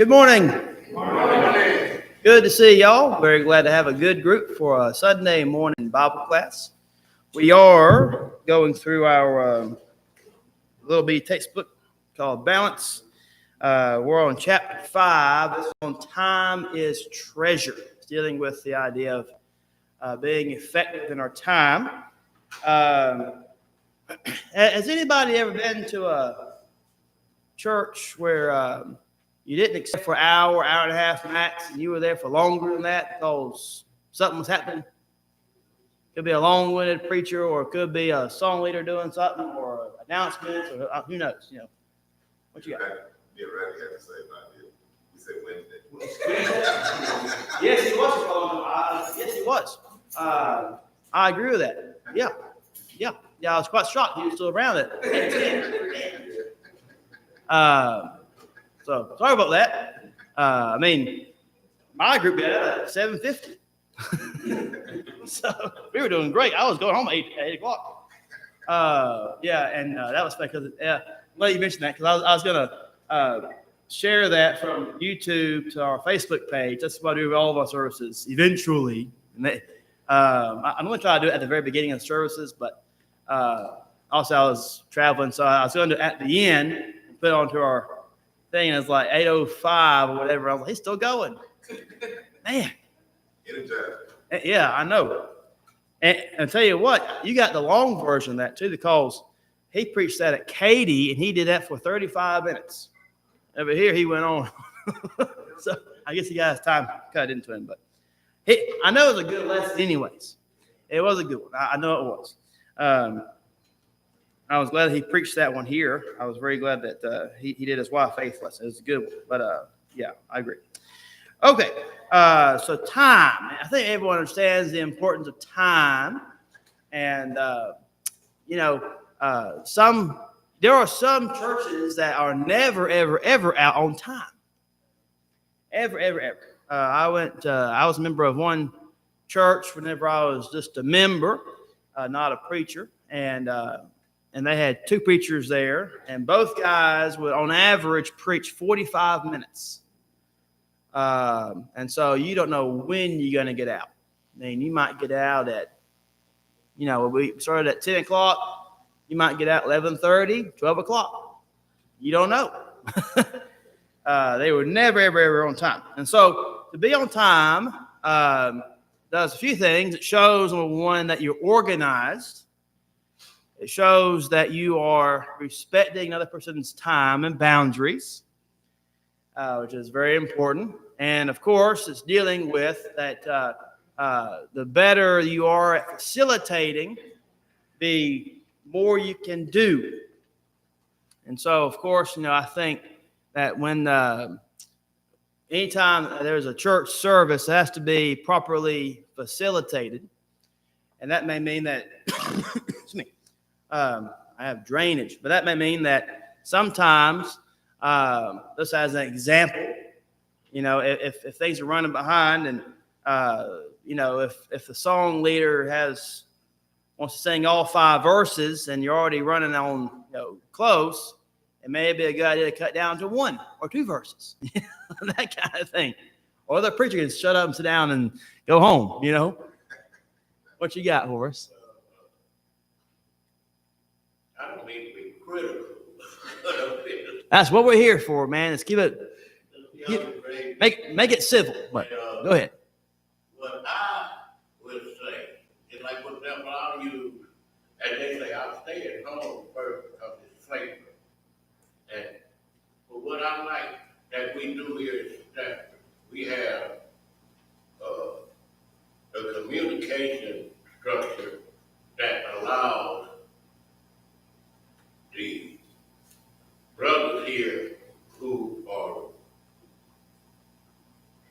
Good morning. Good to see y'all. Very glad to have a good group for a Sunday morning Bible class. We are going through our little bitty textbook called Balance. We're on chapter 5. This on time is treasure. It's dealing with the idea of being effective in our time. Has anybody ever been to a church where you didn't accept for an hour, hour and a half max, and you were there for longer than that because something was happening? Could be a long-winded preacher, or it could be a song leader doing something, or announcements, or who knows? You know, what you got? Yeah, right. You have to say about it. You said Wednesday. Yes, he was. Yes, he was. I agree with that. Yeah. I was quite shocked he was still around it. So sorry about that. I mean, my group got out at 7:50. So we were doing great. I was going home at 8 o'clock. And that was because, I'm glad you mentioned that, because I was going to share that from YouTube to our Facebook page. That's what I do with all of our services eventually. And I'm going to try to do it at the very beginning of the services, but also I was traveling, so I was going to, at the end, put it onto our thing, and it's like 8:05 or whatever. I was like, he's still going. Man. Yeah, I know. And I'll tell you what, you got the long version of that too, because he preached that at Katy, and he did that for 35 minutes. Over here, he went on. So I guess he got his time cut into him. But I know it was a good lesson anyways. It was a good one. I know it was. I was glad he preached that one here. I was very glad that he did his wife faith lesson. It was a good one. But yeah, I agree. Okay, so time. I think everyone understands the importance of time. And, there are some churches that are never, ever, ever out on time. Ever. I was a member of one church whenever I was just a member, not a preacher. And they had two preachers there, and both guys would, on average, preach 45 minutes. And so you don't know when you're going to get out. I mean, you might get out at, we started at 10 o'clock. You might get out 11:30, 12 o'clock. You don't know. They were never, ever on time. And so to be on time does a few things. It shows, number one, that you're organized. It shows that you are respecting another person's time and boundaries, which is very important. And, of course, it's dealing with that the better you are at facilitating, the more you can do. And so, of course, I think that when anytime there's a church service, it has to be properly facilitated. And that may mean that, excuse me, I have drainage, but that may mean that sometimes, just as an example, if things are running behind, and if the song leader wants to sing all 5 verses and you're already running on close, it may be a good idea to cut down to 1 or 2 verses, that kind of thing. Or the preacher can shut up and sit down and go home. What you got, Horace? I don't mean to be critical. That's what we're here for, man. Let's make it civil. But go ahead. What I would say is, like, for example, I'll use, as they say, I'll stay at home first because it's safer. But what I like that we do here is that we have a communication structure that allows the brothers here who are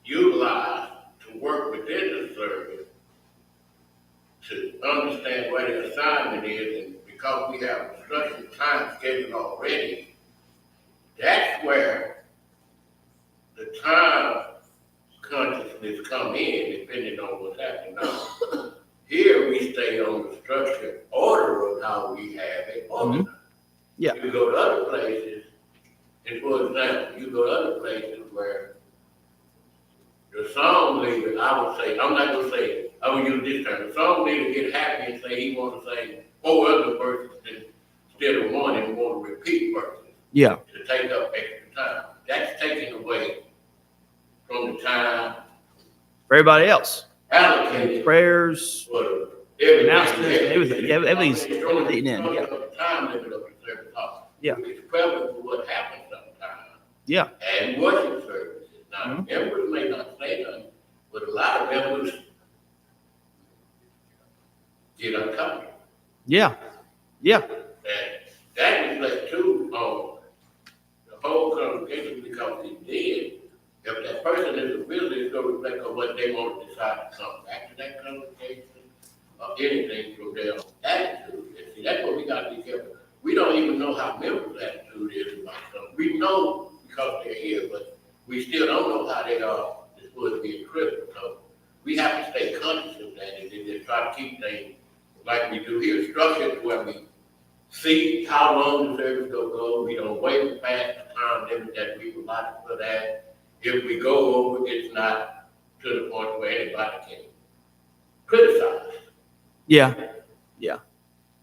utilized to work within the service to understand what their assignment is, and because we have a structured time schedule already, that's where the time consciousness come in, depending on what's happening now. Here we stay on the structured order of how we have it organized. Yeah. If we go to other places, And for example, you go to other places where the song leader, I would say, I'm not gonna say, I would use this term, the song leader get happy and say he wants to sing 4 other verses instead of one and want to repeat verses Yeah. to take up extra time. That's taking away from the time For everybody else. allocated Prayers. for everything. Announcements, everything. Yeah, everything's eaten in, yeah. Time limit of the service hall. Yeah. It's prevalent for what happens sometimes. Yeah. And worship services. Now, Mhm. members may not say nothing, but a lot of members get uncomfortable. Yeah. Yeah. And that reflects too on the whole congregation because it's dead. If that person is a visitor, it's going to reflect on what they want to decide to come back to that congregation or anything from their attitude. And see, that's what we got to be careful. We don't even know how members' attitude is about something. We know because they're here, but we still don't know how they are supposed to be a Christian. So we have to stay conscious of that and just try to keep things like we do here, structured where we see how long the service will go. We don't wait past the time limit that we would like to put at. If we go over, it's not to the point where anybody can criticize. Yeah. Yeah.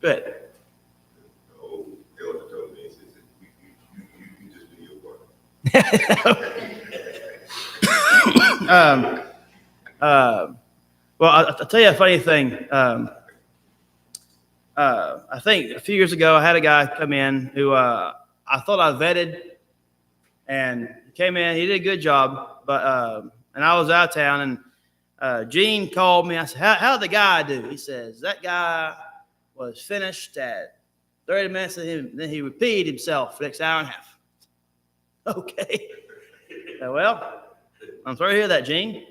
Good. The old elder told me, he said, you just do your work. Well, I'll tell you a funny thing. I think a few years ago, I had a guy come in who I thought I vetted, and he came in. He did a good job, but and I was out of town, and Gene called me. I said, "How'd the guy do?" He says, "That guy was finished at 30 minutes, and then he repeated himself for the next hour and a half." Okay. Well, I'm sorry to hear that, Gene.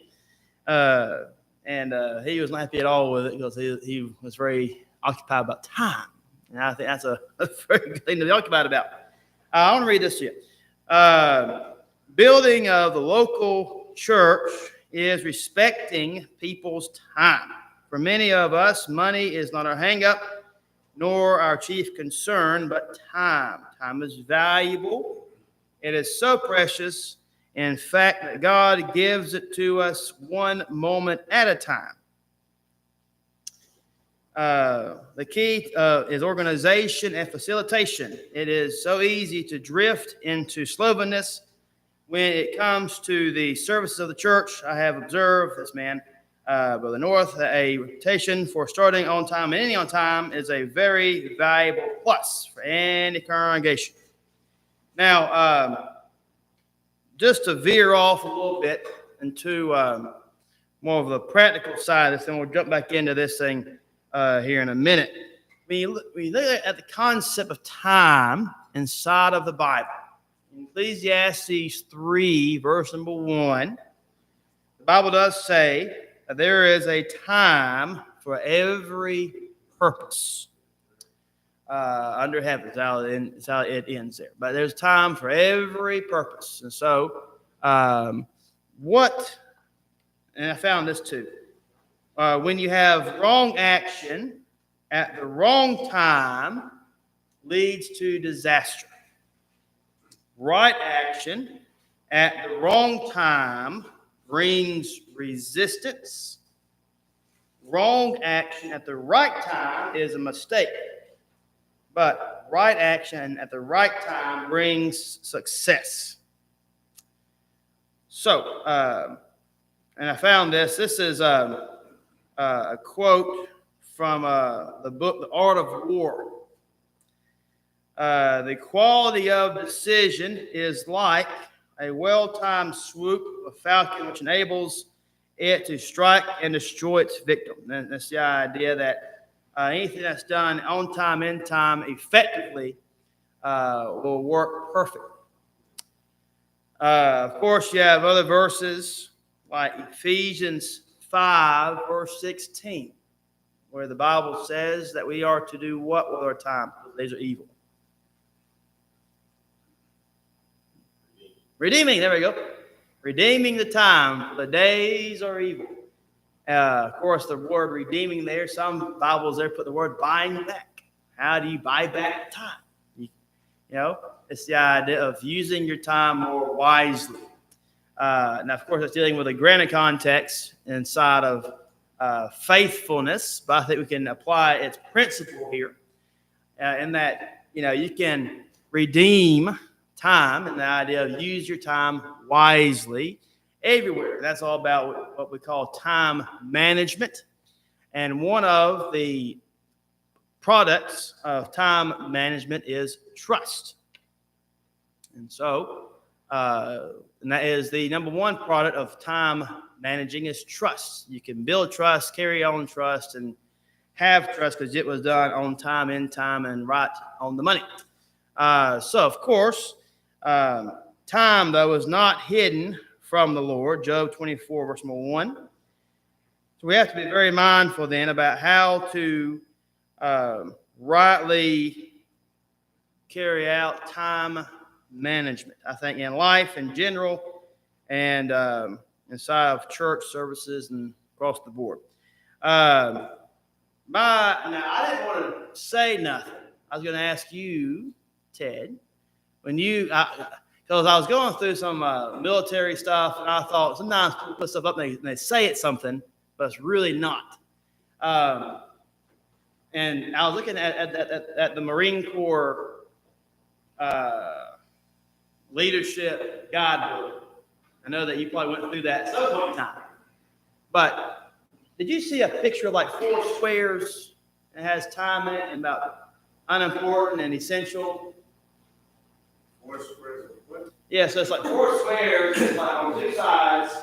And he was not happy at all with it because he was very occupied about time. And I think that's a very good thing to be occupied about. I want to read this to you. Building of the local church is respecting people's time. For many of us, money is not our hang-up, nor our chief concern, but time. Time is valuable. It is so precious, in fact, that God gives it to us one moment at a time. The key is organization and facilitation. It is so easy to drift into sloveness when it comes to the services of the church. I have observed this man, Brother North, a reputation for starting on time and ending on time is a very valuable plus for any congregation. Now, just to veer off a little bit into more of the practical side of this, and we'll jump back into this thing here in a minute. When you look at the concept of time inside of the Bible, in Ecclesiastes 3, verse number 1, the Bible does say that there is a time for every purpose under heaven. It's how it ends there. But there's time for every purpose. And so, and I found this too. When you have wrong action at the wrong time leads to disaster. Right action at the wrong time brings resistance. Wrong action at the right time is a mistake. But right action at the right time brings success. So, and I found this. This is a quote from the book, The Art of War. The quality of decision is like a well-timed swoop of a falcon, which enables it to strike and destroy its victim. And that's the idea that anything that's done on time, in time, effectively will work perfectly. Of course, you have other verses like Ephesians 5, verse 16, where the Bible says that we are to do what with our time? The days are evil. Redeeming, there we go. Redeeming the time, for the days are evil. Of course, the word redeeming there, some Bibles there put the word buying back. How do you buy back time? You know, it's the idea of using your time more wisely. Now, of course, it's dealing with a greater context inside of faithfulness, but I think we can apply its principle here in that, you know, you can redeem time and the idea of use your time wisely everywhere. That's all about what we call time management. And one of the products of time management is trust. And so, and that is the number one product of time managing is trust. You can build trust, carry on trust, and have trust because it was done on time, in time, and right on the money. So, of course, time, though, is not hidden from the Lord. Job 24, verse 1. So we have to be very mindful then about how to rightly carry out time management. I think in life in general and inside of church services and across the board. Now, I didn't want to say nothing. I was going to ask you, Ted, when you, because I was going through some military stuff, and I thought sometimes people put stuff up and they say it's something, but it's really not. And I was looking at the Marine Corps leadership guidebook. I know that you probably went through that at some point in time. But did you see a picture of like 4 squares? It has time in it and about unimportant and essential. 4 squares of what? Yeah, so it's like 4 squares. It's like on 2 sides.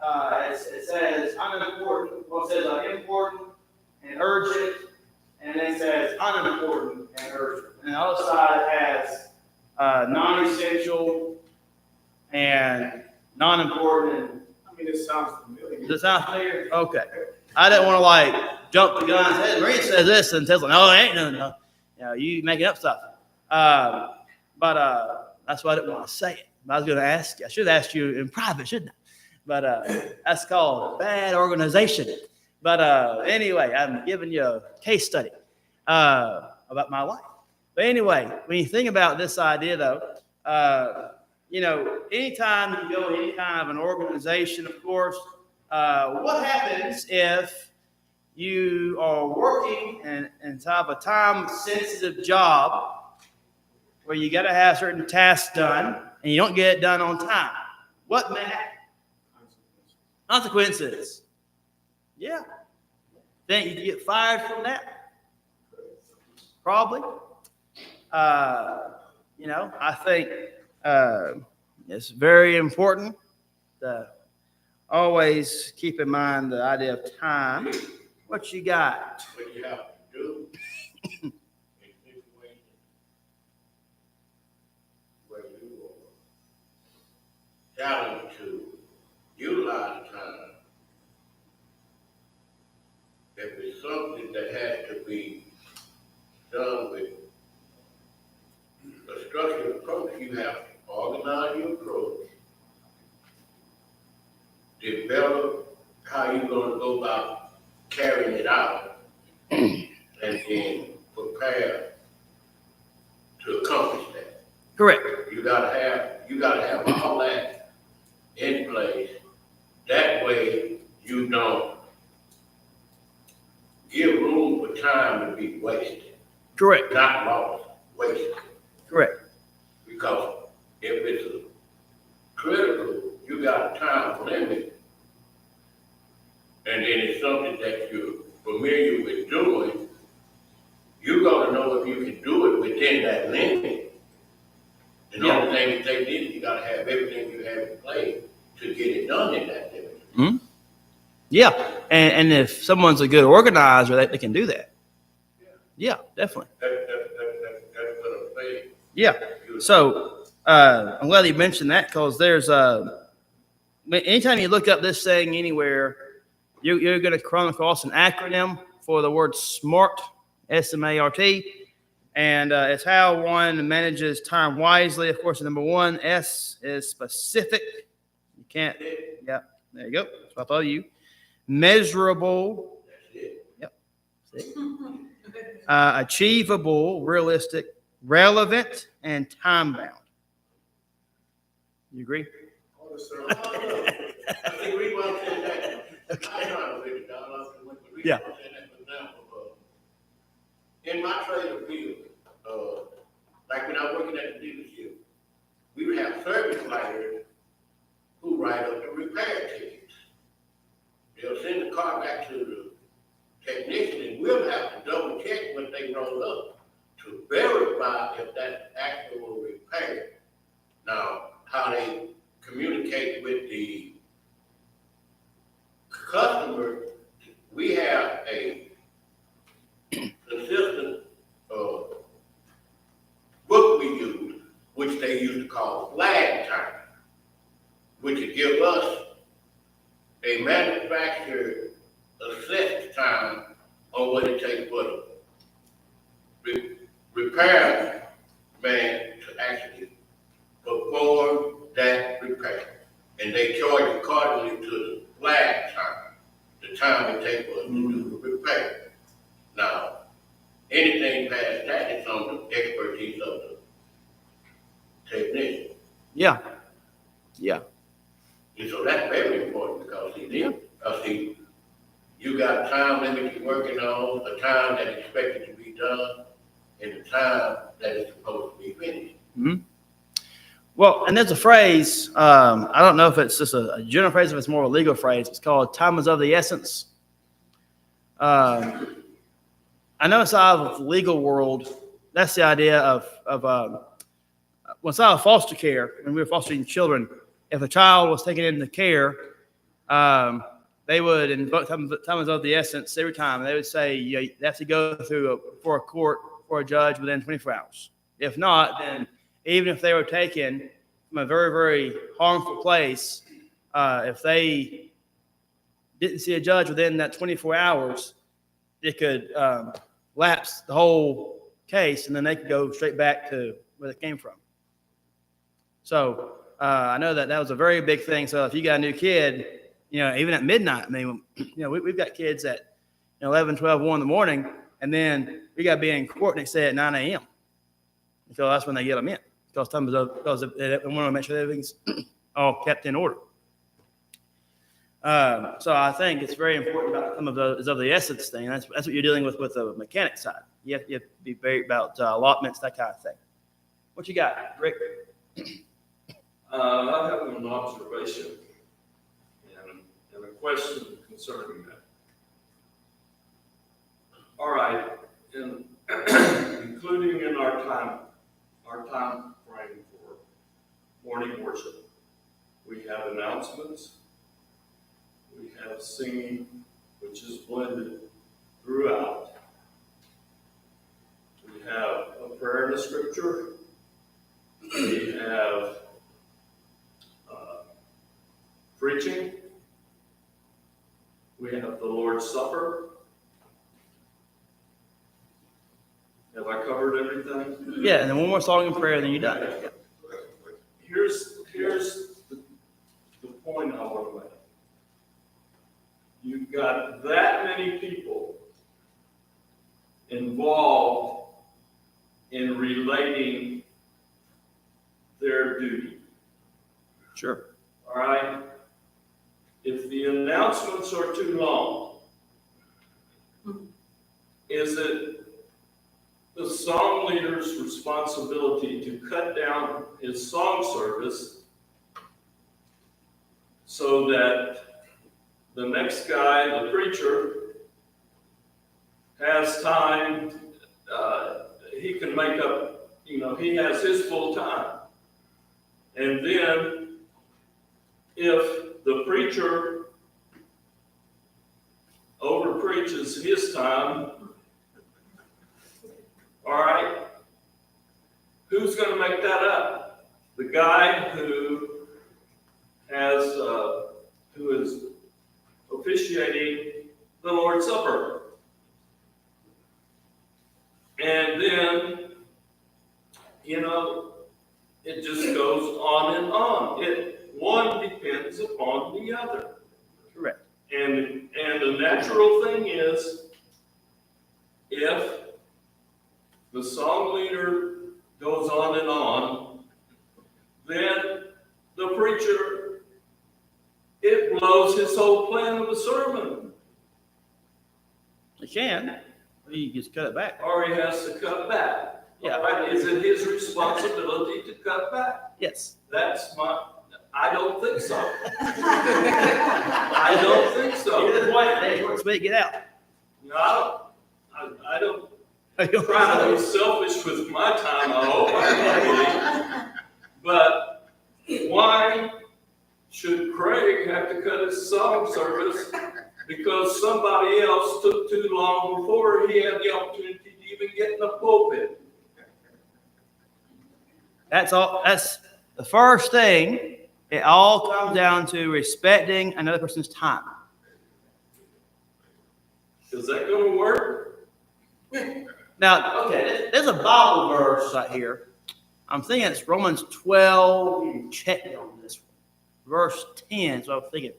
It says unimportant. Well, it says important and urgent, and then it says unimportant and urgent. And the other side has non-essential and non-important. And I mean, it sounds familiar. does it sound familiar? Okay. I didn't want to like jump the gun and say, Marine says this, and Ted's like, no, it ain't no. You know, you making up stuff. But that's why I didn't want to say it. I was going to ask you. I should have asked you in private, shouldn't I? But that's called bad organization. But anyway, I'm giving you a case study about my life. But anyway, when you think about this idea, though, you know, anytime you go to any kind of an organization, of course, what happens if you are working inside of a time-sensitive job where you got to have certain tasks done and you don't get it done on time? What may happen? Consequences. Yeah. Think you get fired from that? Probably. You know, I think it's very important to always keep in mind the idea of time. What you got? What you have to do in situations where you are challenged to utilize time. If it's something that has to be done with a structured approach, you have to organize your approach, develop how you're going to go about carrying it out, and then prepare to accomplish that. Correct. You gotta have all that in place. That way you don't give room for time to be wasted. Correct. Not lost, wasted. Correct. Because if it's critical, you got a time limit, and then it's something that you're familiar with doing, you gotta know if you can do it within that limit. And the only thing that they did, you gotta have everything you have in place to get it done in that limit. Mm-hmm. Yeah, and if someone's a good organizer, they can do that. Yeah, definitely. That's what I'm saying. Yeah. So I'm glad you mentioned that because there's anytime you look up this saying anywhere, you're going to come across an acronym for the word SMART, S-M-A-R-T, and it's how one manages time wisely. Of course, number 1, S is specific. You can't. Yeah, there you go. That's what I thought of you. Measurable. Yep. See? Achievable, realistic, relevant, and time-bound. You agree? I think we want to say that. I know I'm with you, Don. Yeah. For example, in my trailer field, like when I was working at the dealership, we would have service writers who write up the repair tickets. They'll send the car back to the technician, and we'll have to double check what they wrote up to verify if that's actual repair. Now, how they communicate with the customer, we have a consistent book we use, which they used to call flag time, which would give us a manufacturer assessed time on what it takes for the repair man to actually perform that repair. And they charge accordingly to the flag time, the time it takes for us to do the repair. Now, anything past that is on the expertise of the technician. Yeah. Yeah. And so that's very important because you got a time limit you're working on, a time that's expected to be done, and a time that is supposed to be finished. Mm-hmm. Well, and there's a phrase, I don't know if it's just a general phrase, if it's more of a legal phrase. It's called time is of the essence. I know inside of the legal world, that's the idea of when it's out of foster care, when we were fostering children, if a child was taken into care, they would invoke time is of the essence every time. They would say you have to go through for a court, for a judge within 24 hours. If not, then even if they were taken from a very, very harmful place, if they didn't see a judge within that 24 hours, it could lapse the whole case, and then they could go straight back to where they came from. So I know that was a very big thing. So if you got a new kid, even at midnight, I mean, we've got kids at 11, 12, 1 in the morning, and then we got to be in court next day at 9 a.m. So that's when they get them in. Because they want to make sure everything's all kept in order. So I think it's very important about some of the essence thing. That's what you're dealing with the mechanic side. You have to be very about allotments, that kind of thing. What you got, Rick? I have an observation and a question concerning that. All right, including in our time frame for morning worship, we have announcements, we have singing, which is blended throughout. We have a prayer and a scripture. We have preaching. We have the Lord's Supper. Have I covered everything? Yeah, and then one more song and prayer, then you're done. Yeah. Here's the point I want to make. You've got that many people involved in relating their duty. Sure. All right? If the announcements are too long, is it the song leader's responsibility to cut down his song service so that the next guy, the preacher, has time, he can make up, he has his full time. And then if the preacher over-preaches his time, all right, who's going to make that up? The guy who is officiating the Lord's Supper. And then, it just goes on and on. One depends upon the other. Correct. And the natural thing is, if the song leader can. You just cut it back. or he has to cut back. Yeah. All right, is it his responsibility to cut back? Yes. I don't think so. I don't think so. Get to the point, that's where it's get out. No, I don't try to be selfish with my time, I hope I'm not. But why should Craig have to cut his song service because somebody else took too long before he had the opportunity to even get in the pulpit? That's all. That's the first thing. It all comes down to respecting another person's time. Is that gonna work? Now, okay, there's a Bible verse right here. I'm thinking it's Romans 12. You can check me on this one. Verse 10. So I'm thinking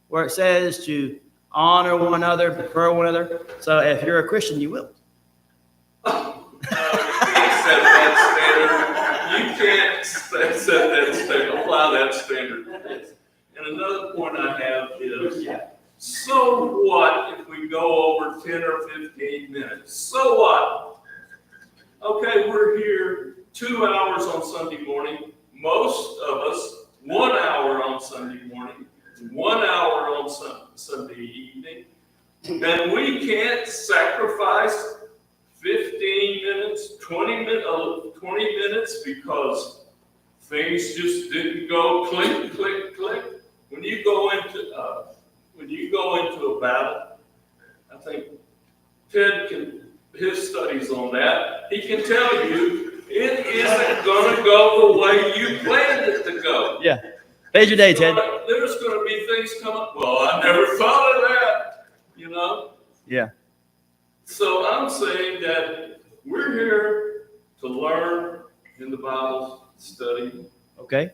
where it says to honor one another, prefer one another. So if you're a Christian, you will. You can't set that standard, apply that standard. And another point I have is, so what if we go over 10 or 15 minutes? So what? Okay, we're here 2 hours on Sunday morning. Most of us, 1 hour on Sunday morning, 1 hour on Sunday evening. And we can't sacrifice 15 minutes, 20 minutes because things just didn't go click, click, click. When you go into a battle, I think Ted his studies on that, he can tell you it isn't going to go the way you planned it to go. Yeah. Today's your day, Ted. There's going to be things coming. Well, I never thought of that, you know? Yeah. So I'm saying that we're here to learn in the Bible study, Okay.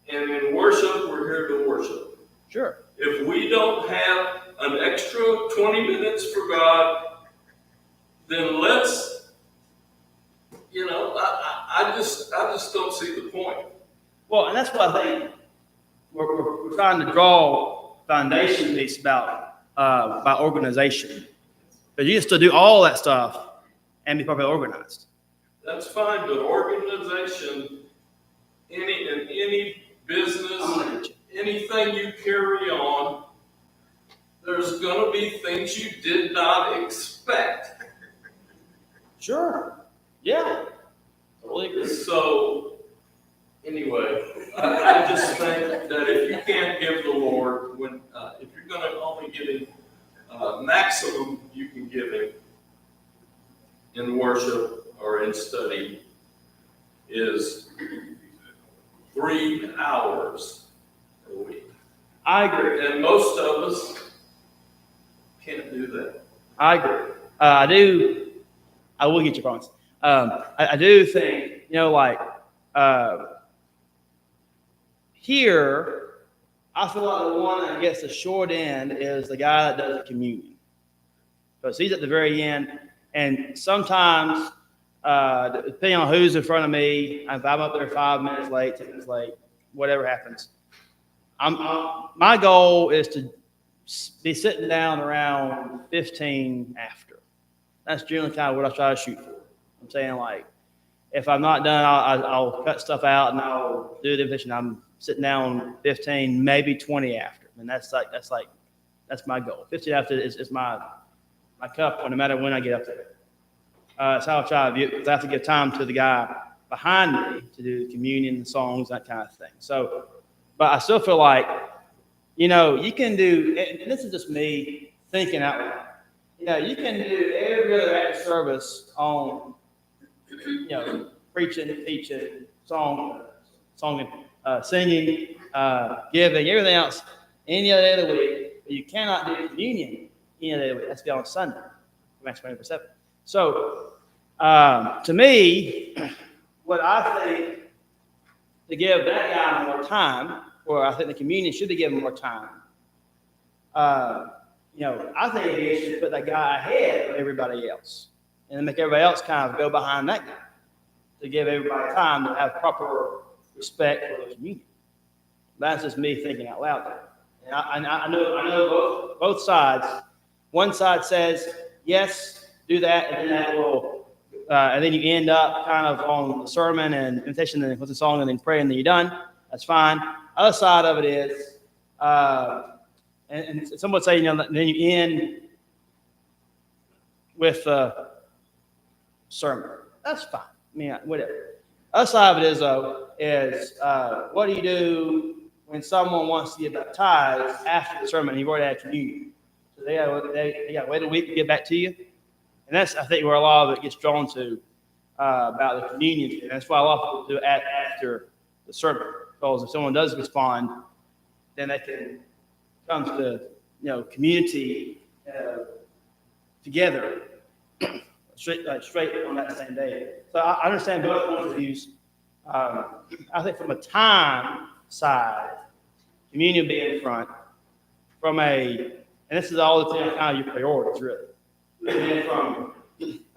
and in worship, we're here to worship. Sure. If we don't have an extra 20 minutes for God, then let's, I just don't see the point. Well, and that's what I think we're trying to draw foundation piece about organization. But you can still do all that stuff and be properly organized. That's fine, but organization, in any business, anything you carry on, there's going to be things you did not expect. Sure. Yeah. Totally agree. So, anyway, I just think that if you can't give the Lord, if you're going to only give Him maximum you can give Him in worship or in study is 3 hours a week. I agree. And most of us can't do that. I agree. I will get your points. I do think, here, I feel like the one that gets the short end is the guy that does the communion. Because he's at the very end, and sometimes, depending on who's in front of me, if I'm up there 5 minutes late, 10 minutes late, whatever happens, my goal is to be sitting down around 15 after. That's generally kind of what I try to shoot for. I'm saying, if I'm not done, I'll cut stuff out and I'll do the invitation. I'm sitting down 15, maybe 20 after. And that's my goal. 15 after is my cup, no matter when I get up there. That's how I try to view it, because I have to give time to the guy behind me to do the communion, the songs, that kind of thing. So, but I still feel like, you can do, and this is just me thinking out loud. You can do every other act of service on, preaching, teaching, singing, giving, everything else any other day of the week. But you cannot do communion any other day of the week. That's be on Sunday, Acts 24/7. So, to me, what I think to give that guy more time, or I think the communion should be given more time. I think he should put that guy ahead of everybody else, and then make everybody else kind of go behind that guy to give everybody time to have proper respect for the communion. That's just me thinking out loud there. And I know both sides one side says, yes, do that, and then that will, and then you end up kind of on the sermon and invitation and with the song and then pray and then you're done. That's fine. Other side of it is, and some would say, then you end with a sermon. That's fine. I mean, whatever. Other side of it is, though, what do you do when someone wants to get baptized after the sermon and you've already had communion? So they got to wait a week to get back to you. And that's, I think, where a lot of it gets drawn to about the communion. And that's why a lot of people do it after the sermon. Because if someone does respond, then they can come to the community together straight on that same day. So I understand both points of views. I think from a time side, communion being in front, and this is all the kind of your priorities, really. And from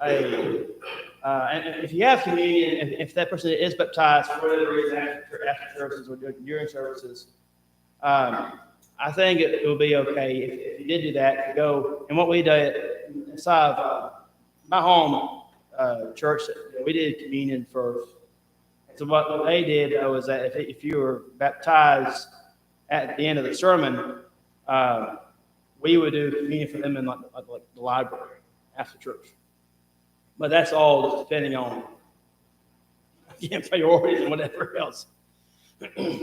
and if you have communion, if that person is baptized for whatever reason after services or during services, I think it will be okay if you did do that to go. And what we did inside of my home church, we did communion first. So what they did was that if you were baptized at the end of the sermon, we would do communion for them in like the library after church. But that's all just depending on priorities and whatever else. And then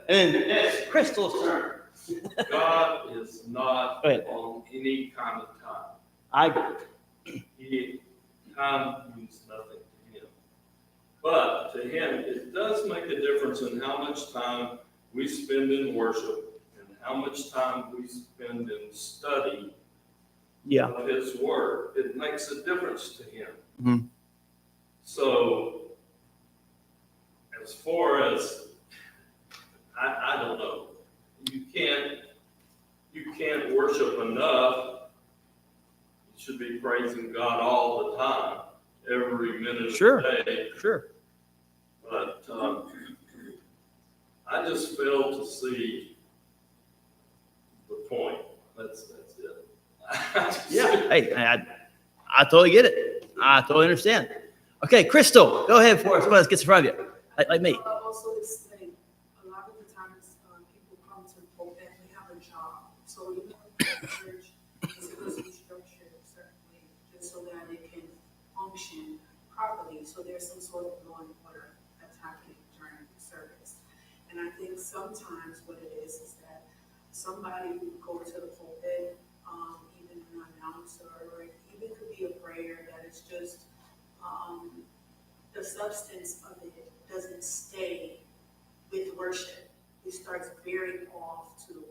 it's Crystal's turn. God is not on any kind of time. I agree. Time means nothing to him. But to him, it does make a difference in how much time we spend in worship and how much time we spend in study of his word. It makes a difference to him. Mm-hmm. So, as far as, I don't know, you can't worship enough. You should be praising God all the time, every minute of the day. Sure. But I just fail to see the point. That's it. Hey, I totally get it. I totally understand. Okay, Crystal, go ahead for us. Somebody else gets in front of you, like me. Also, it's like a lot of the times people come to hope that they have a job. So even the church is supposed to be structured a certain way just so that it can function properly. So there's some sort of law and order that's happening during the service. And I think sometimes what it is that somebody would go to the pulpit, even an announcer, or it even could be a prayer that is just the substance of it doesn't stay with worship. It starts veering off to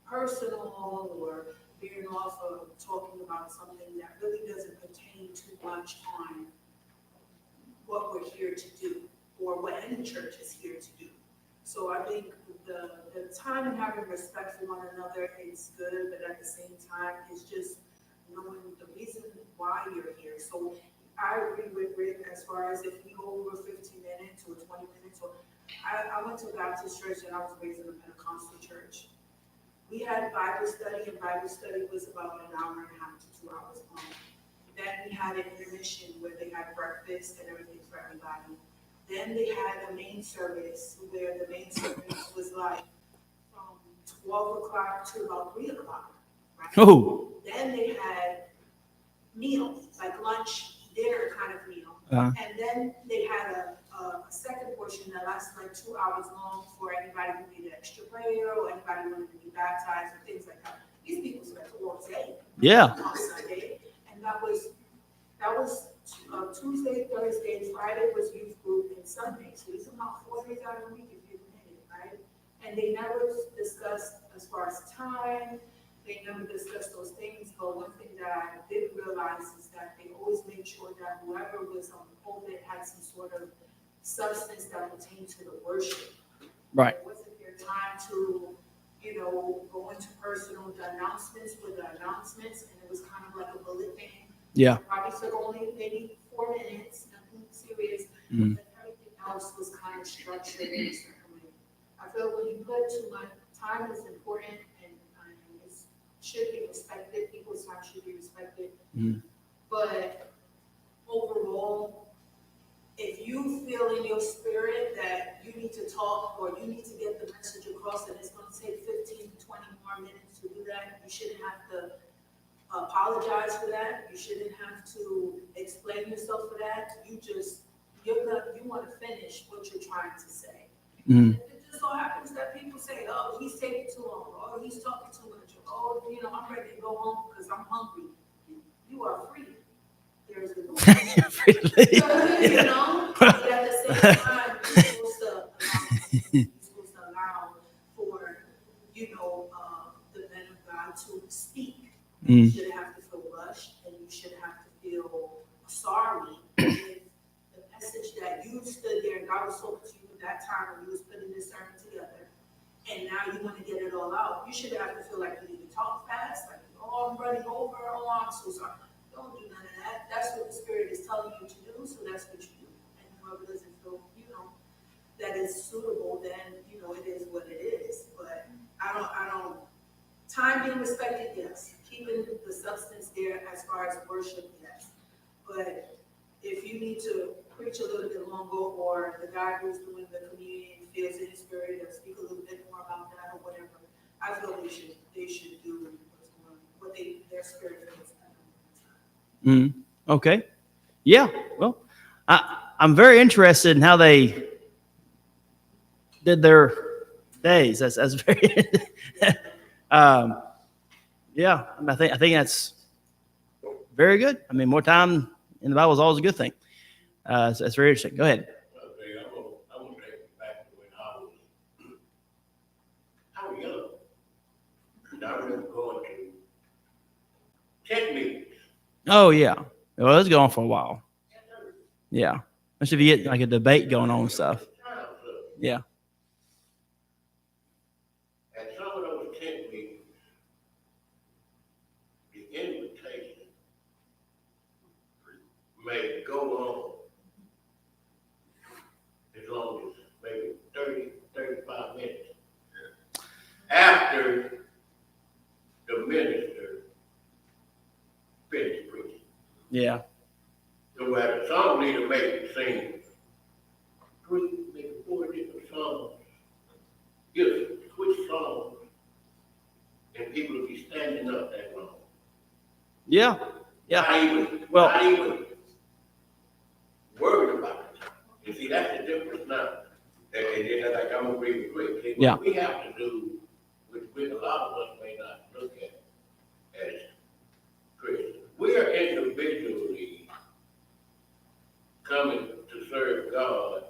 personal or veering off of talking about something that really doesn't pertain too much on what we're here to do or what any church is here to do. So I think the time and having respect for one another is good, but at the same time, it's just knowing the reason why you're here. So I agree with Rick as far as if we go over 15 minutes or 20 minutes. Or I went to a Baptist church and I was raised in a Pentecostal church. We had Bible study, and Bible study was about an hour and a half to 2 hours long. Then we had an intermission where they had breakfast and everything for everybody. Then they had a main service where the main service was like from 12 o'clock to about 3 o'clock. Right? Oh. Then they had meals, like lunch, dinner kind of meal. And then they had a second portion that lasted like 2 hours long for anybody who needed extra prayer or anybody wanted to be baptized or things like that. These people spent all day on Sunday. And that was Tuesday, Thursday, Friday was youth group, and Sunday. So it's about 4 days out of the week if you admit it, right? And they never discussed as far as time. They never discussed those things, but one thing that I did realize is that they always made sure that whoever was on the pulpit had some sort of substance that pertained to the worship. Right. It wasn't their time to, go into personal announcements with the announcements, and it was kind of like a bullet thing. Yeah. Probably took only maybe 4 minutes, nothing serious, Mm. but everything else was kind of structured in a certain way. I feel when you put too much time is important and it's should be respected, people's time should be respected. Mhm. But overall, if you feel in your spirit that you need to talk or you need to get the message across and it's gonna take 15 to 20 more minutes to do that, you shouldn't have to apologize for that. You shouldn't have to explain yourself for that. You wanna finish what you're trying to say. Mhm. It just so happens that people say, oh, he's taking too long, or he's talking too much, or, oh, I'm ready to go home because I'm hungry. You are free. There's the door. Really? But at the same time, you're supposed to allow for, the men of God to speak. You shouldn't have to feel rushed, and you shouldn't have to feel sorry if the message that you stood there and God was talking to you at that time when you was putting this sermon together, and now you want to get it all out. You shouldn't have to feel like you need to talk fast, like, oh, I'm running over, oh, I'm so sorry. Don't do none of that. That's what the Spirit is telling you to do, so that's what you do. And whoever doesn't feel, that is suitable, then, it is what it is. But I don't, time being respected, yes. Keeping the substance there as far as worship, yes. But if you need to preach a little bit longer, or the guy who's doing the communion feels in his spirit and speak a little bit more about that or whatever, I feel they should do what their spirit feels. Okay. Yeah. Well, I'm very interested in how they did their days. That's very. Yeah. I think that's very good. I mean, more time in the Bible is always a good thing. So that's very interesting. Go ahead. Okay, I'm gonna take it back to when I was young. And I remember going to tent meetings. Oh yeah. Well, it's going for a while. Yeah. Especially if you get like a debate going on and stuff. Yeah. At some of those tent meetings, the invitation may go on as long as maybe 30, 35 minutes. After the minister finished preaching. Yeah. So where the song leader may sing 3, maybe 4 different songs, just switch songs, and people will be standing up that long. Yeah. Yeah. Not even worried about it. You see, that's the difference now. And then, like I'm gonna agree with Rick. See, Yeah. what we have to do, which a lot of us may not look at as Christians, we are individually coming to serve God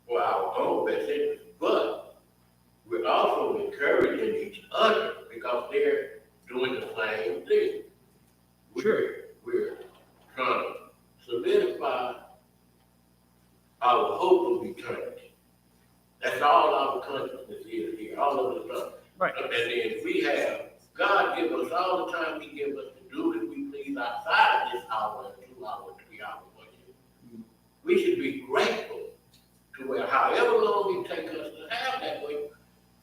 for our own best interest, but we're also encouraging each other because they're doing the same thing. We're trying to solidify our hope of eternity. That's all our consciousness is here, all of the stuff. Right. And then we have, God give us all the time He gives us to do as we please outside of this hour, 2 hours, 3 hours, whatever. We should be grateful to where however long it takes us to have that way,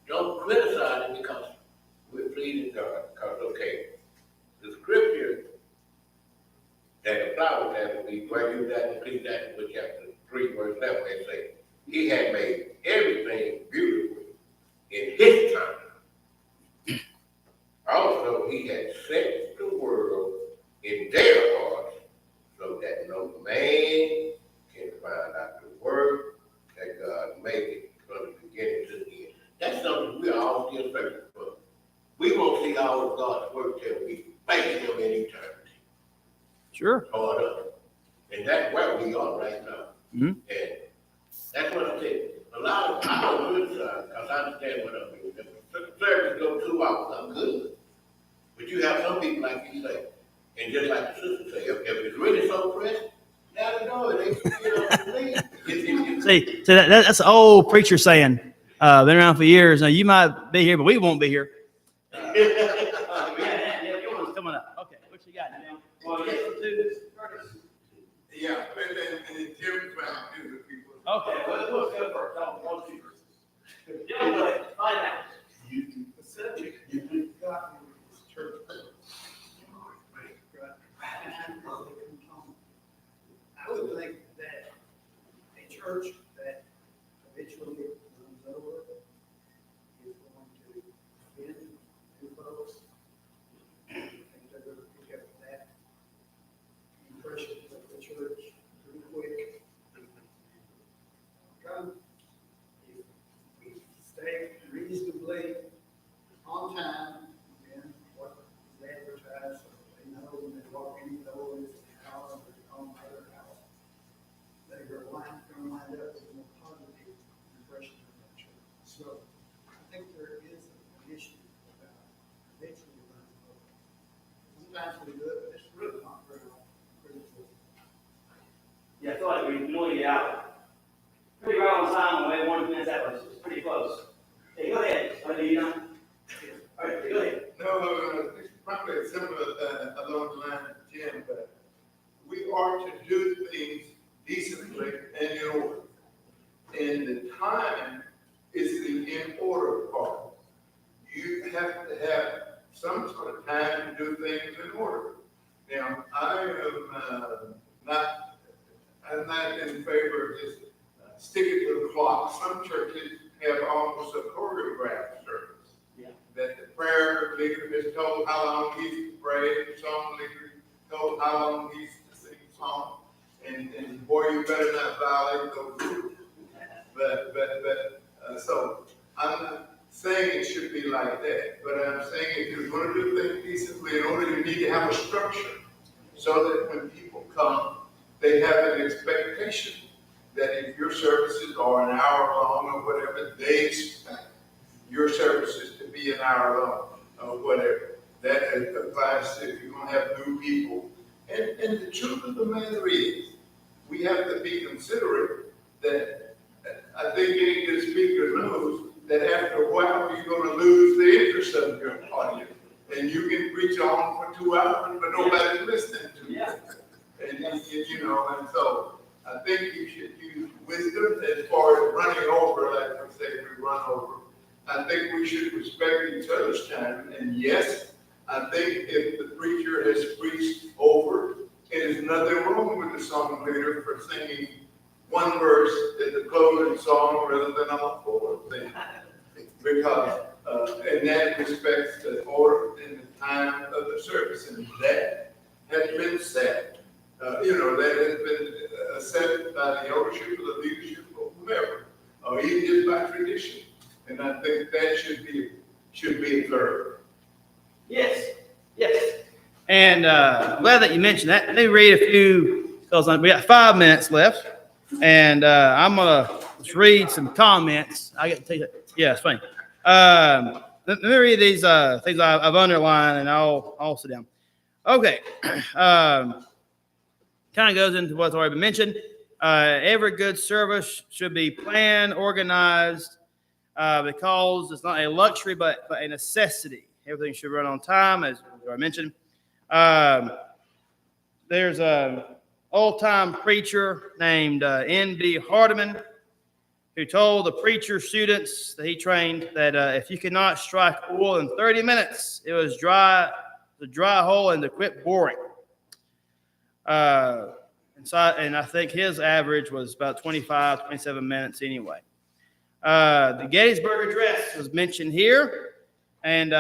don't criticize it because we're pleasing God. Because, okay, the scripture that apply with that would be, where you that please that in chapter 3, verse 11, they say, He had made everything beautiful in His time. Also, He had set the world in their hearts so that no man can find out the work that God made it from the beginning to the end. That's something we are all still searching for. We won't see all of God's work till we face Him in eternity. Sure. Hard up. And that's where we are right now. Mhm. And that's what I said. A lot of, I don't criticize because I understand what I'm doing. If the service go 2 hours, I'm good. But you have some people like you say, and just like the sister say, if it's really so pressed, let it go. Leave. See, that's an old preacher saying, been around for years. Now, you might be here, but we won't be here. Coming up. Okay, what you got now? Yeah, and Jim's found two people. Okay, we'll go first. I'll do first. Find out. You got church church that eventually runs over is going to offend new folks. I think they're going to pick up that impression of the church pretty quick. Come, if we stay reasonably on time, then what is advertised, so they know when they walk in the door, it's a house or on other house. They're going to wind up with a more positive impression of that church. So I think there is an issue about eventually running over. Sometimes we do it, but it's really not very often. Yeah, I feel like we really get out. Pretty right on time, when we had 1 minute, that was pretty close. Hey, go ahead. Are you done? All right, go ahead. No, it's probably similar along the line of Jim, but we are to do things decently and in order. And the time is the in order part. You have to have some sort of time to do things in order. Now, I'm not in favor of just sticking to the clock. Some churches have almost a choreographed service. Yeah. That the prayer leader is told how long he's to pray, the song leader is told how long he's to sing a song, and boy, you better not violate those rules. So I'm not saying it should be like that, but I'm saying if you're going to do things decently in order, you need to have a structure so that when people come, they have an expectation that if your services are an hour long or whatever, they expect your services to be an hour long or whatever. That applies to if you're going to have new people. And the truth of the matter is, we have to be considerate that I think any good speaker knows that after a while you're going to lose the interest of your audience. And you can preach on for 2 hours, but nobody's listening to you. And and so I think you should use wisdom as far as running over, like we say we run over. I think we should respect each other's time. And yes, I think if the preacher has preached over, it is nothing wrong with the song leader for singing one verse as the closing song rather than all 4 things. Because, and that respects the order and the time of the service. And that has been set. That has been set by the ownership of the leadership or whomever, or even just by tradition. And I think that should be observed. Yes. And I'm glad that you mentioned that. Let me read a few, because we got 5 minutes left. And I'm going to just read some comments. I get to take it. Yeah, it's funny. Let me read these things I've underlined, and I'll sit down. Okay. Kind of goes into what's already been mentioned. Every good service should be planned, organized, because it's not a luxury, but a necessity. Everything should run on time, as I mentioned. There's an old-time preacher named N.B. Hardeman, who told the preacher students that he trained that if you cannot strike oil in 30 minutes, it was the dry hole and to quit boring. And I think his average was about 25, 27 minutes anyway. The Gettysburg Address was mentioned here. And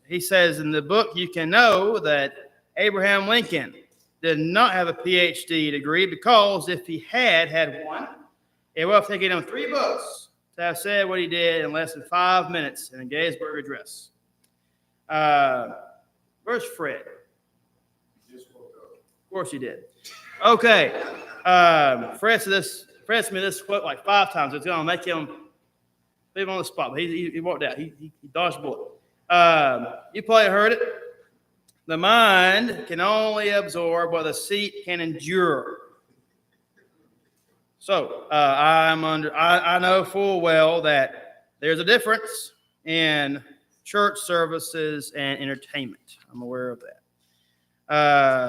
he says in the book, you can know that Abraham Lincoln did not have a PhD degree, because if he had one, it would have taken him 3 books to have said what he did in less than 5 minutes in the Gettysburg Address. Where's Fred? Of course he did. Okay. Fred said me this quote like 5 times. It's going to make him leave him on the spot. But he walked out. He dodged a bullet. You probably heard it. The mind can only absorb what the seat can endure. So I know full well that there's a difference in church services and entertainment. I'm aware of that.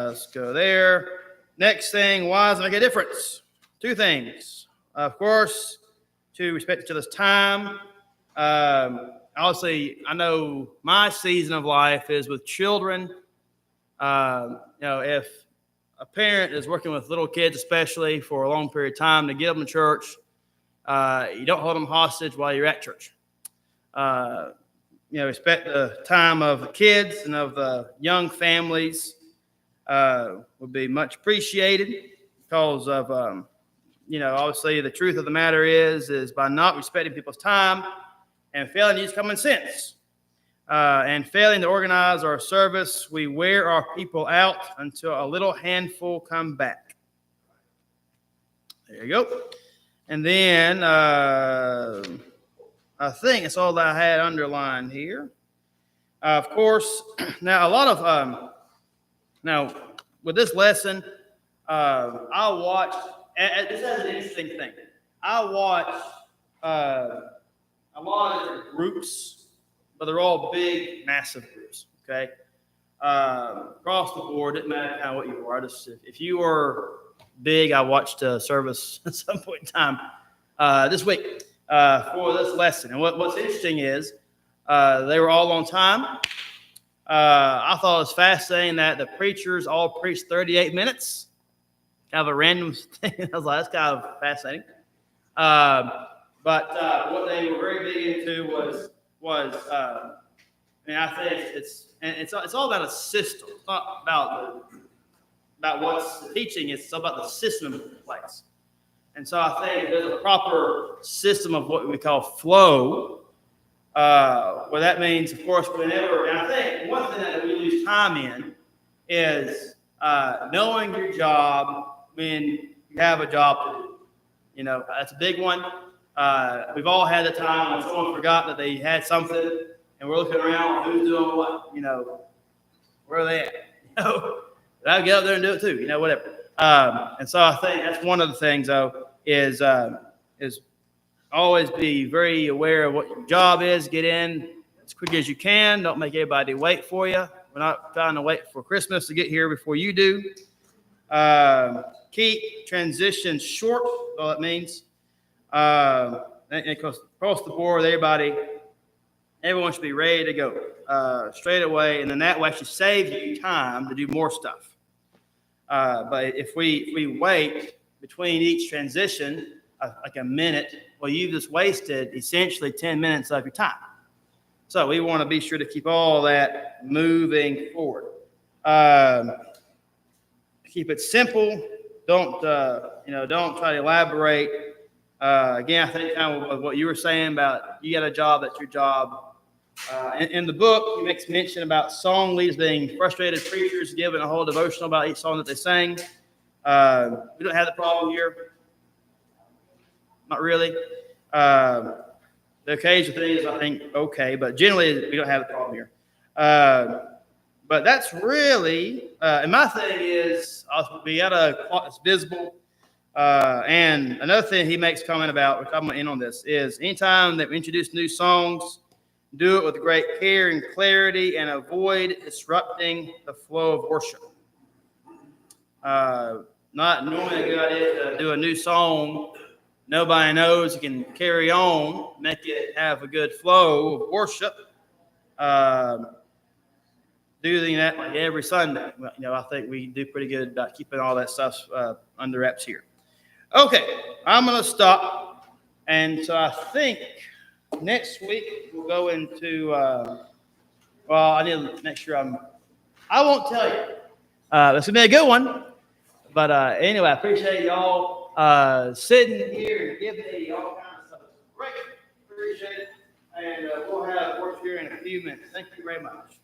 Let's go there. Next thing, why does it make a difference? 2 things. Of course, to respect each other's time. Obviously, I know my season of life is with children. If a parent is working with little kids, especially for a long period of time, to get them to church, you don't hold them hostage while you're at church. Respect the time of the kids and of the young families would be much appreciated because of, obviously the truth of the matter is by not respecting people's time and failing to use common sense and failing to organize our service, we wear our people out until a little handful come back. There you go. And then I think that's all that I had underlined here. Of course, now a lot of now with this lesson, I watched. This is an interesting thing. I watched a lot of different groups, but they're all big, massive groups. Okay, across the board, it doesn't matter kind of what you are. If you were big, I watched a service at some point in time this week for this lesson. And what's interesting is they were all on time. I thought it was fascinating that the preachers all preached 38 minutes. Kind of a random thing. I was like, that's kind of fascinating. But what they were very big into was I think it's all about a system. It's not about what's the teaching. It's about the system in place. And so I think there's a proper system of what we call flow, where that means, of course, whenever, and I think one thing that we lose time in is knowing your job when you have a job to do. That's a big one. We've all had the time when someone forgot that they had something, and we're looking around, who's doing what, where are they at? I'll get up there and do it too, whatever. And so I think that's one of the things, though, is always be very aware of what your job is. Get in as quick as you can. Don't make everybody wait for you. We're not trying to wait for Christmas to get here before you do. Keep transitions short, all that means. And across the board, everyone should be ready to go straight away, and then that way actually saves you time to do more stuff. But if we wait between each transition, like a minute, well, you've just wasted essentially 10 minutes of your time. So we want to be sure to keep all that moving forward. Keep it simple. Don't try to elaborate. Again, I think kind of what you were saying about you got a job, that's your job. In the book, he makes mention about song leaders being frustrated preachers giving a whole devotional about each song that they sang. We don't have the problem here. Not really. The occasional thing is, I think, okay, but generally we don't have the problem here. But that's really, and my thing is, we got a clock that's visible. And another thing he makes comment about, which I'm going to end on this, is anytime that we introduce new songs, do it with great care and clarity and avoid disrupting the flow of worship. Not normally a good idea to do a new song nobody knows you can carry on, make it have a good flow of worship. Doing that like every Sunday. I think we do pretty good about keeping all that stuff under wraps here. Okay, I'm going to stop. And so I think next week we'll go into, I need to make sure I won't tell you. This will be a good one. But anyway, I appreciate y'all sitting here and giving me all kinds of stuff. Great. Appreciate it. And we'll have work here in a few minutes. Thank you very much.